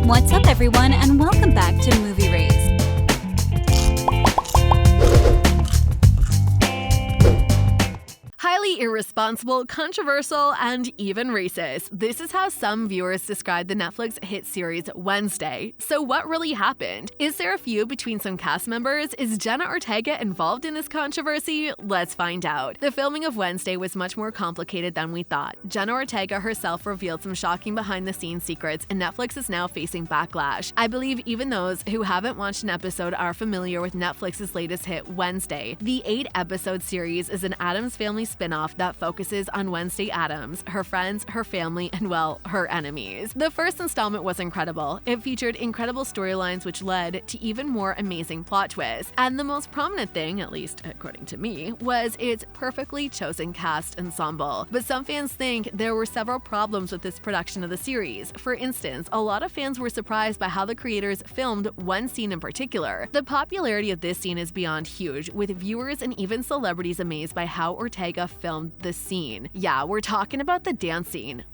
What's up, everyone, and welcome back to Movie Race. Highly irresponsible, controversial, and even racist. This is how some viewers describe the Netflix hit series Wednesday. So what really happened? Is there a feud between some cast members? Is Jenna Ortega involved in this controversy? Let's find out. The filming of Wednesday was much more complicated than we thought. Jenna Ortega herself revealed some shocking behind-the-scenes secrets, and Netflix is now facing backlash. I believe even those who haven't watched an episode are familiar with Netflix's latest hit, Wednesday. The 8-episode series is an Addams Family spin-off that focuses on Wednesday Addams, her friends, her family, and, well, her enemies. The first installment was incredible. It featured incredible storylines which led to even more amazing plot twists. And the most prominent thing, at least according to me, was its perfectly chosen cast ensemble. But some fans think there were several problems with this production of the series. For instance, a lot of fans were surprised by how the creators filmed one scene in particular. The popularity of this scene is beyond huge, with viewers and even celebrities amazed by how Ortega filmed the scene. Yeah, we're talking about the dance scene.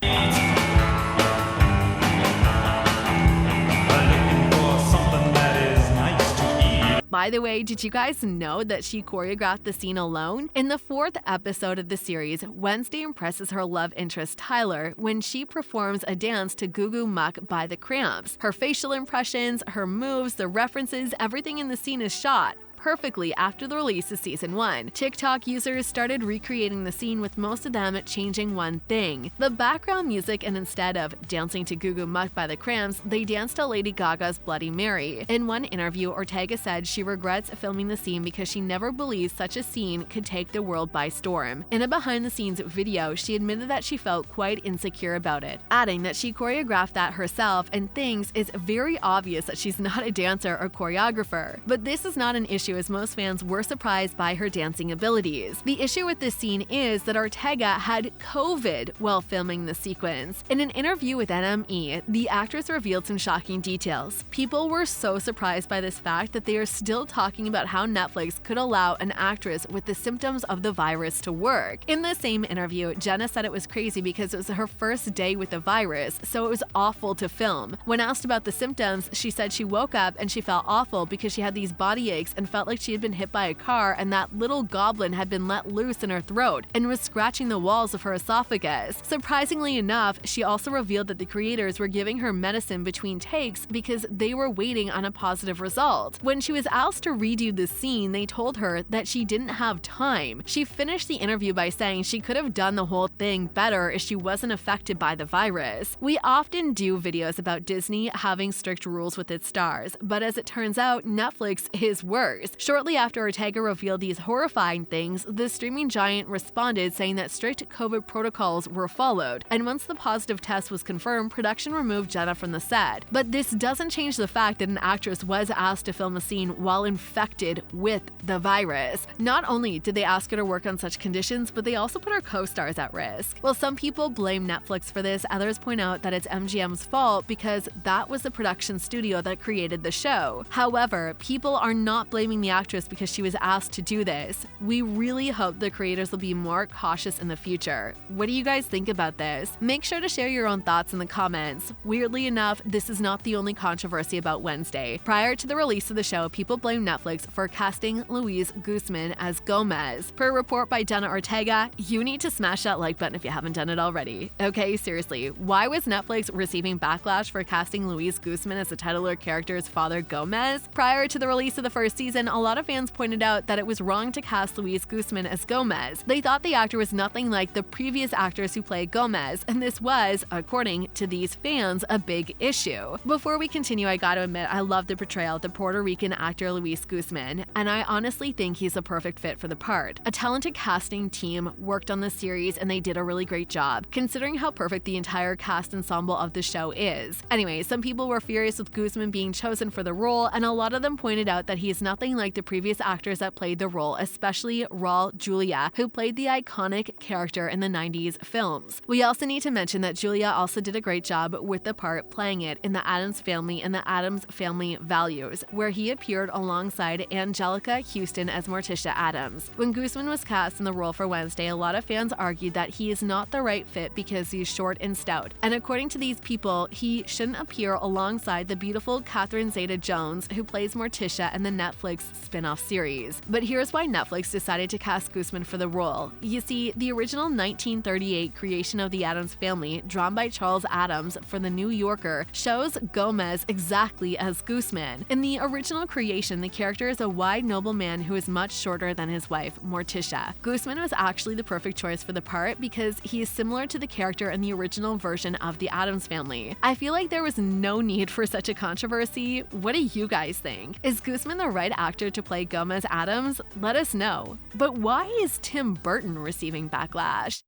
By the way, did you guys know that she choreographed the scene alone? In the 4th episode of the series, Wednesday impresses her love interest Tyler when she performs a dance to Goo Goo Muck by the Cramps. Her facial impressions, her moves, the references, everything in the scene is shot perfectly after the release of Season 1. TikTok users started recreating the scene, with most of them changing one thing: the background music, and instead of dancing to Goo Goo Muck by the Cramps, they danced to Lady Gaga's Bloody Mary. In one interview, Ortega said she regrets filming the scene because she never believed such a scene could take the world by storm. In a behind-the-scenes video, she admitted that she felt quite insecure about it, adding that she choreographed that herself and thinks it's very obvious that she's not a dancer or choreographer. But this is not an issue, as most fans were surprised by her dancing abilities. The issue with this scene is that Ortega had COVID while filming the sequence. In an interview with NME, the actress revealed some shocking details. People were so surprised by this fact that they are still talking about how Netflix could allow an actress with the symptoms of the virus to work. In the same interview, Jenna said it was crazy because it was her first day with the virus, so it was awful to film. When asked about the symptoms, she said she woke up and she felt awful because she had these body aches and felt like she had been hit by a car and that little goblin had been let loose in her throat and was scratching the walls of her esophagus. Surprisingly enough, she also revealed that the creators were giving her medicine between takes because they were waiting on a positive result. When she was asked to redo the scene, they told her that she didn't have time. She finished the interview by saying she could have done the whole thing better if she wasn't affected by the virus. We often do videos about Disney having strict rules with its stars, but as it turns out, Netflix is worse. Shortly after Ortega revealed these horrifying things, the streaming giant responded saying that strict COVID protocols were followed, and once the positive test was confirmed, production removed Jenna from the set. But this doesn't change the fact that an actress was asked to film a scene while infected with the virus. Not only did they ask her to work on such conditions, but they also put her co-stars at risk. While some people blame Netflix for this, others point out that it's MGM's fault because that was the production studio that created the show. However, people are not blaming the actress because she was asked to do this. We really hope the creators will be more cautious in the future. What do you guys think about this? Make sure to share your own thoughts in the comments. Weirdly enough, this is not the only controversy about Wednesday. Prior to the release of the show, people blamed Netflix for casting Luis Guzman as Gomez. Per a report by Jenna Ortega, you need to smash that like button if you haven't done it already. Okay, seriously, why was Netflix receiving backlash for casting Luis Guzman as the titular character's father, Gomez? Prior to the release of the first season, a lot of fans pointed out that it was wrong to cast Luis Guzman as Gomez. They thought the actor was nothing like the previous actors who played Gomez, and this was, according to these fans, a big issue. Before we continue, I gotta admit, I love the portrayal of the Puerto Rican actor Luis Guzman, and I honestly think he's a perfect fit for the part. A talented casting team worked on the series, and they did a really great job, considering how perfect the entire cast ensemble of the show is. Anyway, some people were furious with Guzman being chosen for the role, and a lot of them pointed out that he is nothing nothing like the previous actors that played the role, especially Raul Julia, who played the iconic character in the 90s films. We also need to mention that Julia also did a great job with the part playing it in The Addams Family and The Addams Family Values, where he appeared alongside Angelica Houston as Morticia Addams. When Guzman was cast in the role for Wednesday, a lot of fans argued that he is not the right fit because he's short and stout, and according to these people, he shouldn't appear alongside the beautiful Catherine Zeta-Jones, who plays Morticia in the Netflix spin-off series. But here's why Netflix decided to cast Guzman for the role. You see, the original 1938 creation of the Addams Family, drawn by Charles Addams for The New Yorker, shows Gomez exactly as Guzman. In the original creation, the character is a wide, noble man who is much shorter than his wife, Morticia. Guzman was actually the perfect choice for the part because he is similar to the character in the original version of the Addams Family. I feel like there was no need for such a controversy. What do you guys think? Is Guzman the right actor to play Gomez Addams? Let us know. But why is Tim Burton receiving backlash?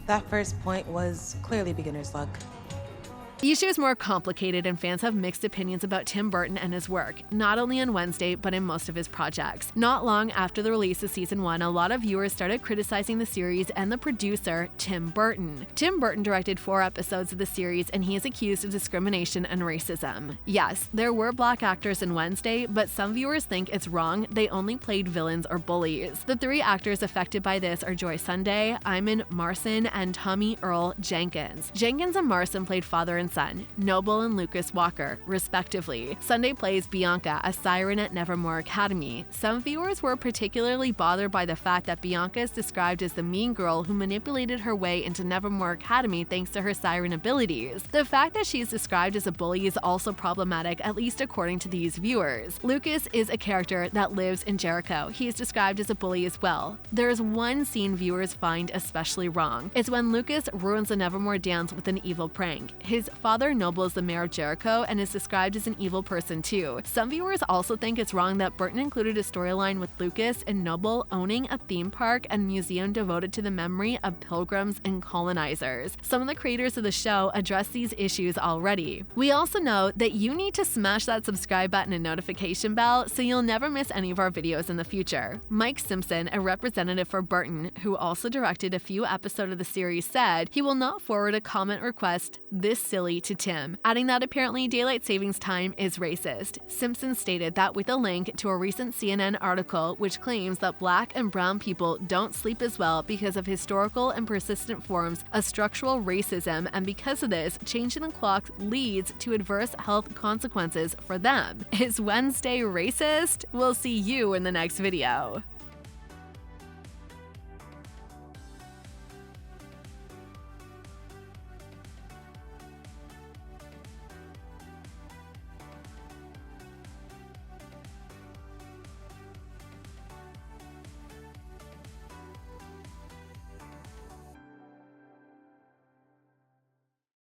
That first point was clearly beginner's luck. The issue is more complicated and fans have mixed opinions about Tim Burton and his work, not only on Wednesday, but in most of his projects. Not long after the release of season 1, a lot of viewers started criticizing the series and the producer, Tim Burton. Tim Burton directed 4 episodes of the series and he is accused of discrimination and racism. Yes, there were black actors in Wednesday, but some viewers think it's wrong they only played villains or bullies. The 3 actors affected by this are Joy Sunday, Iman Marson, and Tommy Earl Jenkins. Jenkins and Marson played father and son, Noble and Lucas Walker, respectively. Sunday plays Bianca, a siren at Nevermore Academy. Some viewers were particularly bothered by the fact that Bianca is described as the mean girl who manipulated her way into Nevermore Academy thanks to her siren abilities. The fact that she is described as a bully is also problematic, at least according to these viewers. Lucas is a character that lives in Jericho. He is described as a bully as well. There's one scene viewers find especially wrong. It's when Lucas ruins the Nevermore dance with an evil prank. His father, Noble, is the mayor of Jericho and is described as an evil person too. Some viewers also think it's wrong that Burton included a storyline with Lucas and Noble owning a theme park and museum devoted to the memory of pilgrims and colonizers. Some of the creators of the show address these issues already. We also know that you need to smash that subscribe button and notification bell so you'll never miss any of our videos in the future. Mike Simpson, a representative for Burton, who also directed a few episodes of the series, said he will not forward a comment request this silly to Tim, adding that apparently daylight savings time is racist. Simpson stated that with a link to a recent CNN article which claims that black and brown people don't sleep as well because of historical and persistent forms of structural racism, and because of this, changing the clock leads to adverse health consequences for them. Is Wednesday racist? We'll see you in the next video.